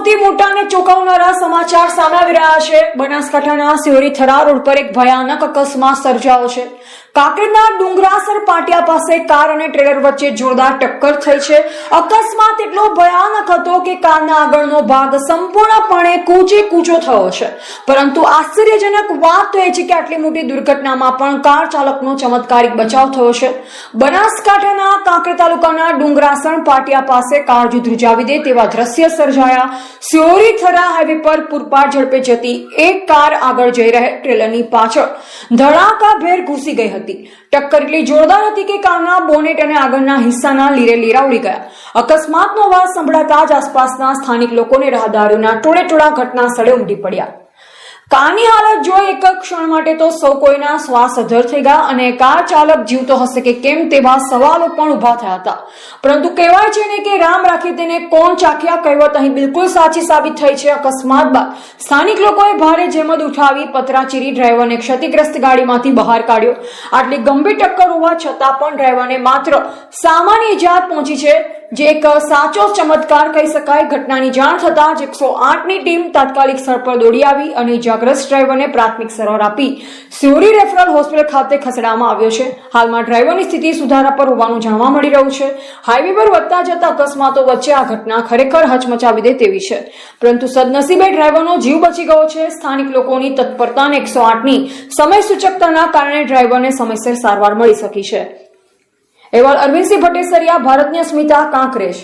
સૌથી મોટા અને ચોંકાવનારા સમાચાર સામે આવી રહ્યા છે। બનાસકાંઠાના સિહોરી થરા રોડ પર એક ભયાનક અકસ્માત સર્જાયો છે। કાંકરેજના ડુંગરાસર પાટિયા પાસે કાર અને ટ્રેલર વચ્ચે જોરદાર ટક્કર થઈ છે। અકસ્માત એટલો ભયાનક હતો કે કારના આગળનો ભાગ સંપૂર્ણપણે કૂચો થયો છે। પરંતુ આશ્ચર્યજનક વાત તો એ છે કે આટલી મોટી દુર્ઘટનામાં પણ કાર ચાલકનો ચમત્કારિક બચાવ થયો છે। બનાસકાંઠાના કાંકરેજ તાલુકાના ડુંગરાસર પાટિયા પાસે કાર ધ્રુજાવી દે તેવા દ્રશ્ય સર્જાયા। સિહોરી થરા હાઈવે પર પૂરપાટ ઝડપે જતી એક કાર આગળ જઈ રહેલ ટ્રેલરની પાછળ ધડાકાભેર ઘૂસી ગઈ હતી। ટક્કર એટલી જોરદાર હતી કે કારના બોનેટ અને આગળના હિસ્સાના લીરેલીરા ઉડી ગયા। અકસ્માતનો અવાજ સંભળાતા જ આસપાસના સ્થાનિક લોકોને રાહદારીઓના ટોળેટોળા ઘટના સ્થળે ઉમટી પડ્યા। કારની હાલત જોઈ એક ક્ષણ માટે તો સૌ કોઈના શ્વાસ અધ્ધર થઈ ગયા અને કાર ચાલક જીવતો હશે કે કેમ તેવા સવાલો પણ ઉભા થયા હતા। પરંતુ કહેવાય છે ને કે રામ રાખે તેને કોણ ચાખ્યા કહેવત અહીં બિલકુલ સાચી સાબિત થઈ છે। અકસ્માત બાદ સ્થાનિક લોકોએ ભારે જહેમત ઉઠાવી પતરાચીરી ડ્રાઈવરને ક્ષતિગ્રસ્ત ગાડીમાંથી બહાર કાઢ્યો। આટલી ગંભીર ટક્કર હોવા છતાં પણ ડ્રાઈવરને માત્ર સામાન્ય ઇજા પહોંચી છે, જે એક સાચો ચમત્કાર કહી શકાય। ઘટનાની જાણ થતાં જ 108ની ટીમ તાત્કાલિક સ્થળ પર દોડી આવી અને ઇજાગ્રસ્ત ડ્રાઈવરને પ્રાથમિક સારવાર આપી સિહોરી રેફરલ હોસ્પિટલ ખાતે ખસેડવામાં આવ્યો છે। હાલમાં ડ્રાઈવરની સ્થિતિ સુધારા પર હોવાનું જાણવા મળી રહ્યું છે। હાઈવે પર વધતા જતા અકસ્માતો વચ્ચે આ ઘટના ખરેખર હચમચાવી દે તેવી છે, પરંતુ સદનસીબે ડ્રાઈવરનો જીવ બચી ગયો છે। સ્થાનિક લોકોની તત્પરતા અને 108ની સમય સૂચકતાના કારણે ડ્રાઈવરને સમયસર સારવાર મળી શકી છે। અહેવાલ અરવિંદસિંહ ભટ્ટેસરિયા, ભારતની અસ્મિતા, કાંકરેજ।